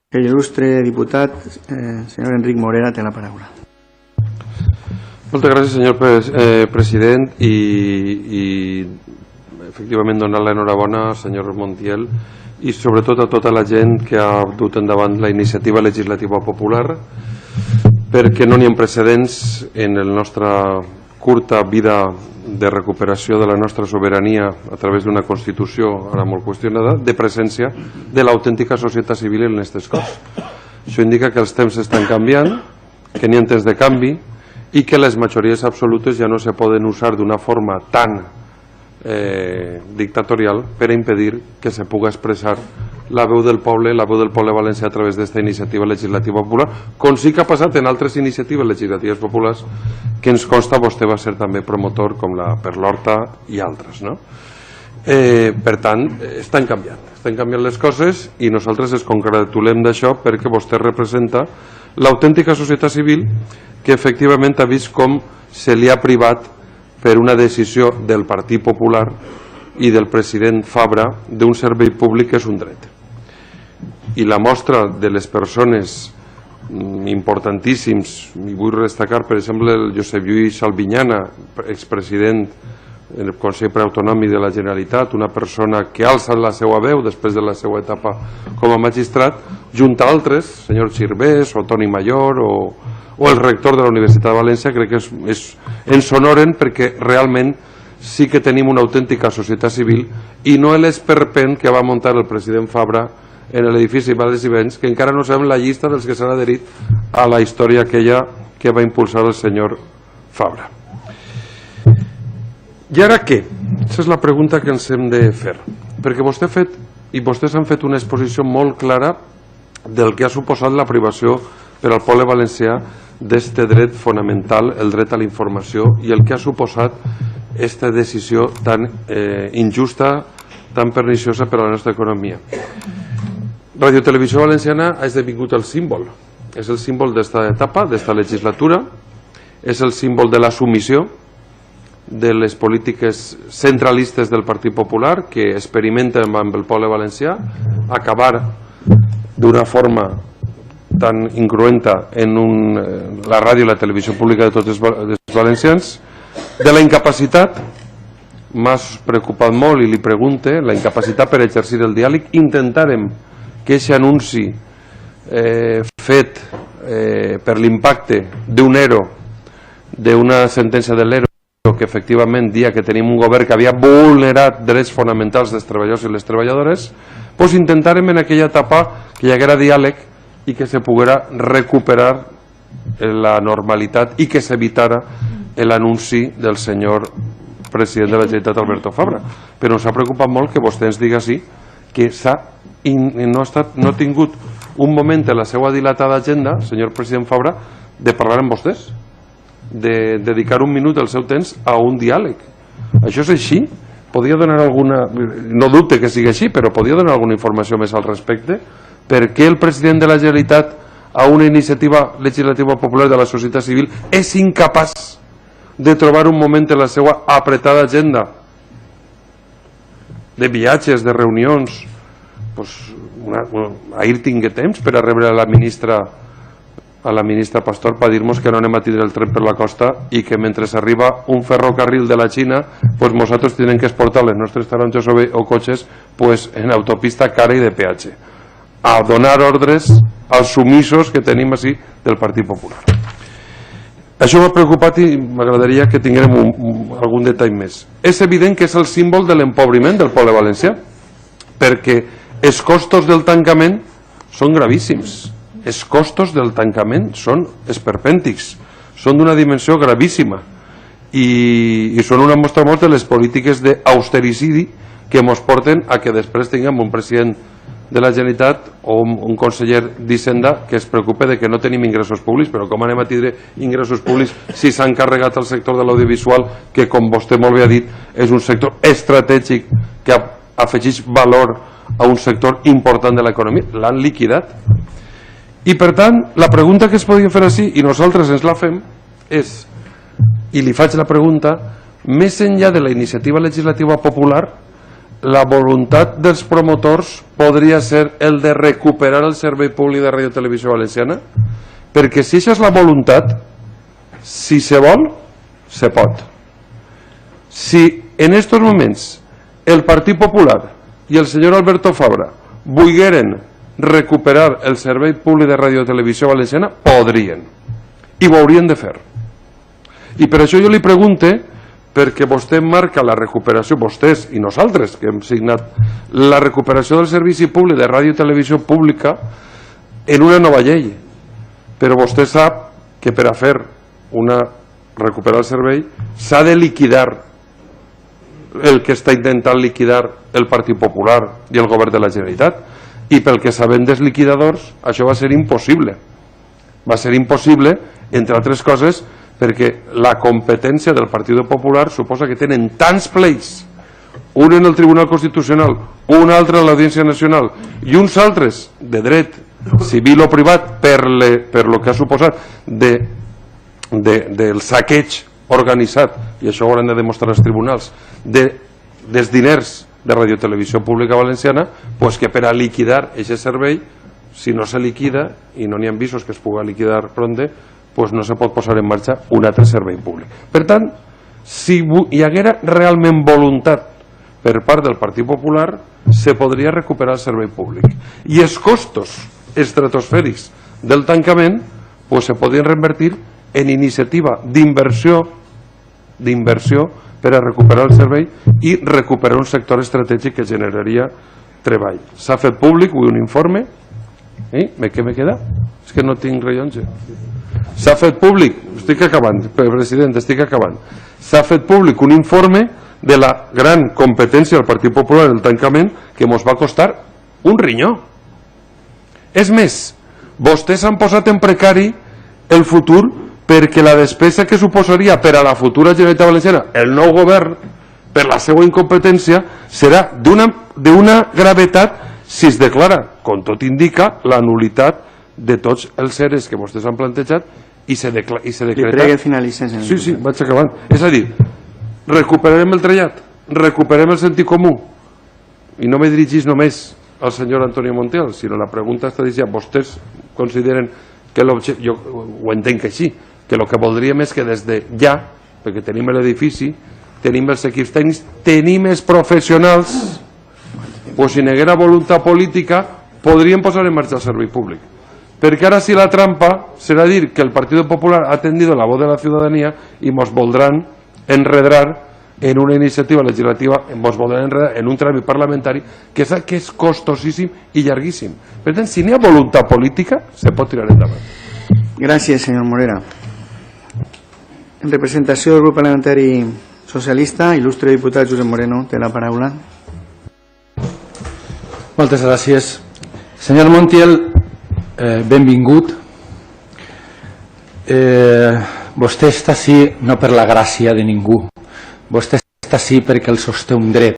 El il·lustre diputat, senyor Enric Morera, té la paraula. Moltes gràcies, senyor president, i efectivament donar l'enhorabona al senyor Montiel i sobretot a tota la gent que ha dut endavant la iniciativa legislativa popular, perquè no n'hi ha precedents en la nostra curta vida de recuperació de la nostra sobirania a través d'una Constitució ara molt qüestionada, de presència de l'autèntica societat civil en aquestes coses. Això indica que els temps estan canviant, que n'hi ha temps de canvi i que les majories absolutes ja no se poden usar d'una forma tan dictatorial per a impedir que se pugui expressar la veu del poble valencià a través d'esta iniciativa legislativa popular, com sí que ha passat en altres iniciatives legislatives populars que ens consta vostè va ser també promotor, com la per l'Horta i altres, no? Per tant, estan canviant les coses i nosaltres ens congratulem d'això perquè vostè representa l'autèntica societat civil que efectivament ha vist com se li ha privat per una decisió del Partit Popular i del president Fabra d'un servei públic que és un dret. I la mostra de les persones importantíssims, i vull destacar per exemple el Josep Lluís Albinyana, expresident del Consell Preautonòmic de la Generalitat, una persona que ha alçat la seva veu després de la seva etapa com a magistrat, junt a altres, senyor Xirvés o Toni Mayor o el rector de la Universitat de València. Crec que ens honoren perquè realment sí que tenim una autèntica societat civil i no l'esperpent que va muntar el president Fabra en l'edifici Vals i Vents, que encara no sabem la llista dels que s'han adherit a la història aquella que va impulsar el senyor Fabra. I ara què? Aquesta és la pregunta que ens hem de fer, perquè vostès han fet una exposició molt clara del que ha suposat la privació per al poble valencià d'este dret fonamental, el dret a la informació, i el que ha suposat aquesta decisió tan injusta, tan perniciosa per a la nostra economia. Radio Televisió Valenciana ha esdevingut el símbol, és el símbol d'esta etapa, d'esta legislatura, és el símbol de la submissió de les polítiques centralistes del Partit Popular que experimenten amb el poble valencià, acabar d'una forma tan incruenta en la ràdio i la televisió pública de tots els valencians, de la incapacitat, m'ha preocupat molt i li pregunte, la incapacitat per exercir el diàleg. Intentarem que aquest anunci fet per l'impacte d'un ERO, d'una sentència de l'ERO, que efectivament dia que tenim un govern que havia vulnerat drets fonamentals dels treballadors i les treballadores, doncs intentarem en aquella etapa que hi haguera diàleg i que se poguera recuperar la normalitat i que s'evitara l'anunci del senyor president de la Generalitat, Alberto Fabra. Però ens ha preocupat molt que vostè ens diga sí, que no ha tingut un moment en la seva dilatada agenda, senyor president Fabra, de parlar amb vostès, de dedicar un minut del seu temps a un diàleg. Això és així? Podria donar alguna... No dubte que sigui així, però podria donar alguna informació més al respecte? Per què el president de la Generalitat a una iniciativa legislativa popular de la societat civil és incapaç de trobar un moment en la seva apretada agenda de viatges, de reunions? Ahir tingué temps per a rebre a la ministra Pastor per dir-nos que no anem a tindre el tren per la costa i que mentre arriba un ferrocarril de la Xina, nosaltres tenim que exportar les nostres taronges o cotxes en autopista cara i de peatge, a donar ordres als sumissos que tenim així del Partit Popular. Això m'ha preocupat i m'agradaria que tinguem algun detall més. És evident que és el símbol de l'empobriment del poble valencià, perquè els costos del tancament són gravíssims. Els costos del tancament són esperpèntics, són d'una dimensió gravíssima i són una mostra molt de les polítiques d'austericidi que ens porten a que després tinguem un president de la Generalitat o un conseller d'Hisenda que es preocupa de que no tenim ingressos públics. Però com anem a tindre ingressos públics si s'han carregat el sector de l'audiovisual, que com vostè molt bé ha dit és un sector estratègic que afegeix valor a un sector important de l'economia? L'han liquidat. I per tant, la pregunta que es podia fer així, i nosaltres ens la fem, és, i li faig la pregunta, més enllà de la iniciativa legislativa popular, la voluntat dels promotors podria ser el de recuperar el servei públic de Ràdio Televisió Valenciana? Perquè si això és la voluntat, si se vol, se pot. Si en estos moments el Partit Popular i el senyor Alberto Fabra volgueren recuperar el servei públic de Ràdio Televisió Valenciana, podrien. I ho haurien de fer. I per això jo li pregunte, perquè vostè marca la recuperació, vostès i nosaltres que hem signat la recuperació del servici públic de ràdio i televisió pública en una nova llei, però vostè sap que per a fer recuperar el servei s'ha de liquidar el que està intentant liquidar el Partit Popular i el govern de la Generalitat, i pel que sabem dels liquidadors això va ser impossible. Va ser impossible, entre altres coses, perquè la competència del Partit Popular suposa que tenen tants pleits, un en el Tribunal Constitucional, un altre a l'Audiència Nacional i uns altres de dret civil o privat per lo que ha suposat del saqueig organitzat, i això ho hauran de demostrar els tribunals, dels diners de Radiotelevisió Pública Valenciana, pues que per a liquidar aquest servei, si no se liquida i no n'hi ha visos que es pugui liquidar pronte, pues no se pot posar en marxa un altre servei públic. Per tant, si hi haguera realment voluntat per part del Partit Popular, se podria recuperar el servei públic. I els costos estratosfèrics del tancament pues se podrien revertir en iniciativa d'inversió per a recuperar el servei i recuperar un sector estratègic que generaria treball. S'ha fet públic un informe. Què me queda? És que no tinc rellotge. S'ha fet públic, estic acabant, president, estic acabant. S'ha fet públic un informe de la gran competència del Partit Popular en el tancament que ens va costar un rinyó. És més, vostès han posat en precari el futur perquè la despesa que suposaria per a la futura Generalitat Valenciana el nou govern, per la seva incompetència, serà d'una gravetat si es declara, com tot indica, la nulitat de tots els EREs que vostès han plantejat i se decreta... Li pregue finalitzar. Sí, vaig acabant. És a dir, recuperarem el trellat, recuperem el sentit comú, i no me dirigís només al senyor Antonio Montiel, sinó la pregunta està dient, vostès consideren que l'objecte, jo ho entenc així, que el que voldríem és que des de ja, perquè tenim l'edifici, tenim els equips tècnics, tenim els professionals, pues si n'haguera voluntat política podríem posar en marxa el servei públic. Perquè ara sí la trampa serà dir que el Partit Popular ha atendido la voz de la ciudadanía y nos voldran enredar en una iniciativa legislativa, ens voldran enredar en un tràmit parlamentari que és costosíssim i llarguíssim. Per tant, si n'hi ha voluntat política, se pot tirar endavant. Gràcies, senyor Morera. En representació del grup parlamentari socialista, il·lustre diputat Josep Moreno, té la paraula. Moltes gràcies. Senyor Montiel, benvingut. Vostè està així no per la gràcia de ningú. Vostè està així perquè el sosté un dret.